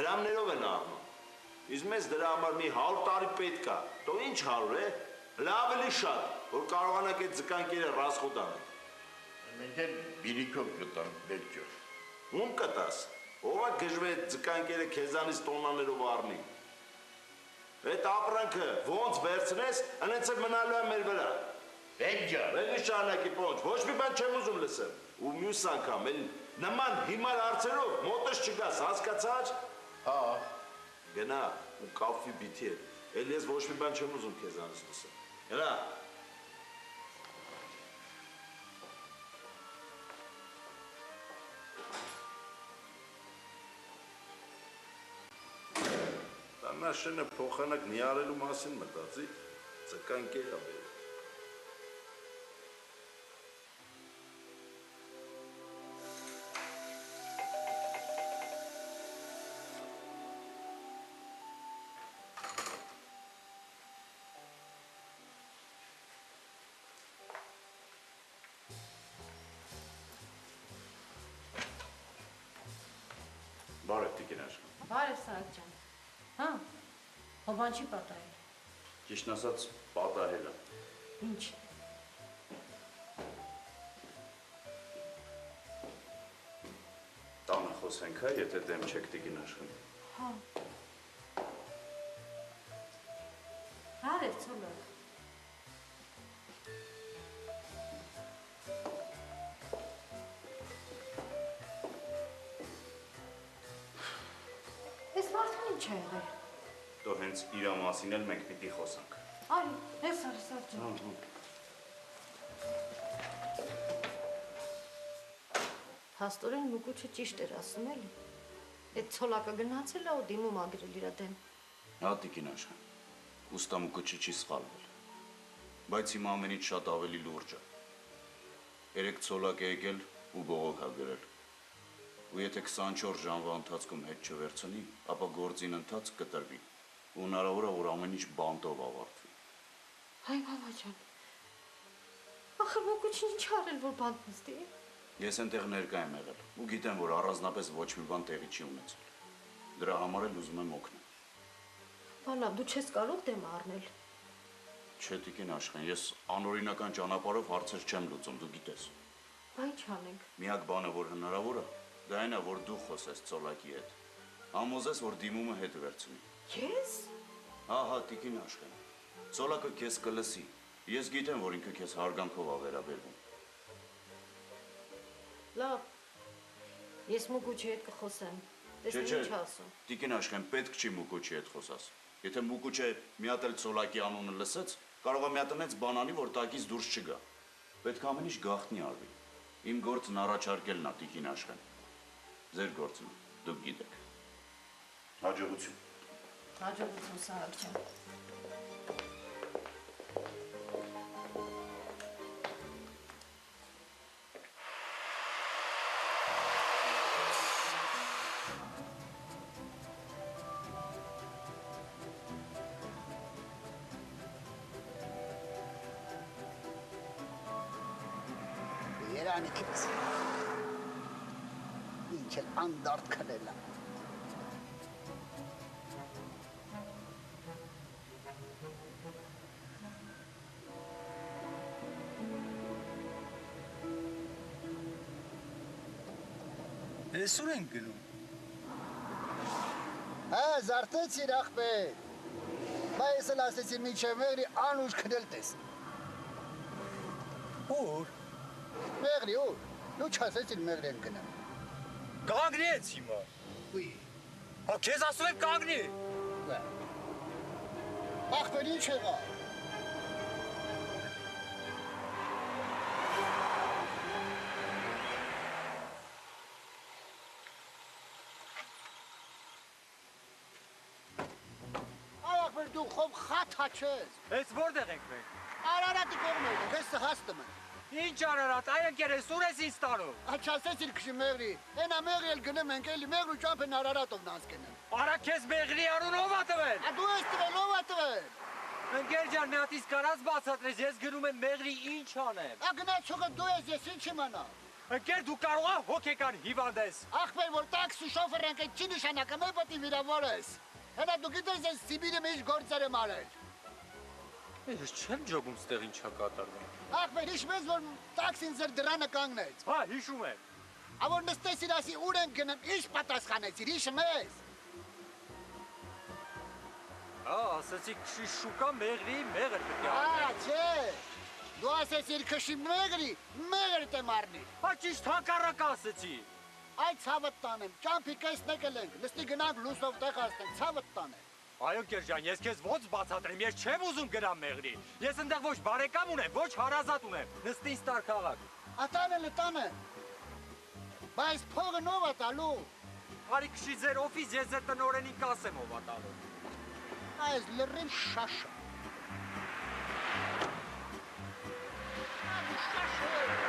դրամներով են առնում։ Իսկ մեզ դրա համար մի 100 տարի պետք է։ Դու ինչ 100 է։ Լավ էլի շատ, որ կարողանանք այդ ձկանկերը ռասխոտ անել։ Մենք էլ բիրիքով կտանք բեջջո։ Ում կտաս։ Ով է գժվե այդ ձկանկերը քեզանից տոննաներով առնի։ Այդ ապրանքը ոնց վերցնես, այնց է մնալու է մեր վրա։ Բեջջո։ Էլի շարունակի պոնջ, ոչ մի բան չեմ ուզում լսեմ։ Ու մյուս անգամ էլ նման հիմար հարցերով մոտս չգաս, հասկացա՞ր։ Հա։ Գնա ու կաֆի բիթի հետ։ Էլ ես ոչ մի բան չեմ ուզում քեզանից լսեմ։ Գնա։ Տանաշենը փոխանակ նիարելու մասին մտածի, ձկանկեր ա բերում։ Բարև Տիկին Աշխեն։ Բարև Սարակ ջան։ Հա, հոբան չի պատահել։ Ճիշտն ասած, պատահել է։ Ինչ։ Տանը խոսենք, հա, եթե դեմ չեք Տիկին Աշխեն։ Հա։ Բարև Ցոլակ։ Ես մարդուն ինչ է եղել։ Դու հենց իրա մասին էլ մենք պիտի խոսանք։ Արի, ես արի Սարակ ջան։ Հաստորեն Մուկուչը ճիշտ էր ասում էլի։ Այդ ցոլակը գնացել է ու դիմում ագրել իր դեմ։ Հա Տիկին Աշխեն, ուստա Մուկուչը չի սխալվել, բայց հիմա ամենից շատ ավելի լուրջ է։ Երեք ցոլակ է եկել ու բողոք ա գրել։ Ու եթե 24 ժամվա ընթացքում հետ չվերցնի, ապա գործին ընթացք կտրվի ու հնարավոր է, որ ամեն ինչ բանտով ավարտվի։ Հայ բաբա ջան։ Ախր Մուկուչին ինչ արել, որ բանտ նստի։ Ես այնտեղ ներկա եմ եղել ու գիտեմ, որ առանձնապես ոչ մի բան տեղի չի ունեցել։ Դրա համար էլ ուզում եմ օգնել։ Բալավ, դու չես կարող դեմ առնել։ Չէ Տիկին Աշխեն, ես անօրինական ճանապարհով հարցեր չեմ լուծում, դու գիտես։ Բա ինչ անենք։ Միակ բանը, որ հնարավոր է, դա այն է, որ դու խոսես ցոլակի հետ։ Համոզես, որ դիմումը հետ վերցնի։ Ես։ Հա, Տիկին Աշխեն։ Ցոլակը քեզ կլսի։ Ես գիտեմ, որ ինքը քեզ հարգանքով է վերաբերվում։ Լավ։ Ես Մուկուչի հետ կխոսեմ։ Տեսնի ինչ ասում։ Տիկին Աշխեն, պետք չի Մուկուչի հետ խոսաս։ Եթե Մուկուչը մի հատ էլ ցոլակի անունը լսեց, կարող է մի հատ այնց բան անի, որ տակից դուրս չգա։ Պետք է ամեն ինչ գաղտնի արվի։ Իմ գործն առաջարկելն է Տիկին Աշխեն։ Ձեր գործն է, դուք գիտեք։ Հաջողություն։ Հաջողություն Սարակ ջան։ Երանի քեզ։ Ինչ էլ անդարդ քնել է։ Ես ուր ենք գնում։ Հա, զարթեց իր աղբեր։ Բա ես էլ ասեցի մինչև մեղրի անուշ քնել տես։ Ուր։ Մեղրի ուր։ Դու չասեցիր մեղրի են գնամ։ Կանգնեց հիմա։ Ուի։ Հա քեզ ասում եմ կանգնի։ Աղբեր ինչ եղա։ Դու խոմ խաթ հաչես։ Ես որտեղ ենք մենք։ Արարատի կողմեր ենք, ես սհաստում եմ։ Ինչ Արարատ, այ ընկերես ուր ես ինձ տանում։ Չասեցիր քշի մեղրի, ենա մեղրի էլ գնում ենք, էլի մեղր ու ճամփ են Արարատով նանց գնեմ։ Արա քեզ մեղրի արուն ով ա տվել։ Դու ես տվել, ով ա տվել։ Ընկեր ջան, մի հատ իսկ կարած բացատրես, ես գնում եմ մեղրի ինչ անեմ։ Գնացողը դու ես, ես ինչ իմանամ։ Ընկեր դու կարող ես հոգեկան հիվանդ ես։ Ախպեր, որ տաքսի շոֆեր ենք, չի նշանակում է պետք է վիրավորես։ Հենա դու գիտես ես Սիբիրի մեջ գործեր եմ արել։ Ես չեմ ջոբում ստեղ ինչա կատարվում։ Ախպեր, հիշում ես, որ տաքսին ձեր դրանը կանգնեց։ Հա, հիշում եմ։ Ավոր նստես իրասի ուր ենք գնում, ինչ պատասխանեցիր, հիշում ես։ Հա, ասեցի քշի շուկա մեղրի մեղր պետք է։ Չէ։ Դու ասեցիր քշի մեղրի, մեղր դեմ առնի։ Հա, ճիշտ հակառակ ասեցի։ Այդ ցավը տանեմ, ճամփի կեսնեք ենք, նստի գնանք լուսով տեղ ասենք, ցավը տանեմ։ Այո, Գերջան, ես քեզ ոնց բացատրեմ, ես չեմ ուզում գնամ մեղրի։ Ես այնտեղ ոչ բարեկամ ունեմ, ոչ հարազատ ունեմ։ Նստի ստար քաղաք։ Ատանը տանը։ Բայց փողը նով է տալու։ Արի քշի ձեր օֆիս, ես ձեր տնօրենին կասեմ ով է տալու։ Այս լրիվ շաշը։ Շաշը։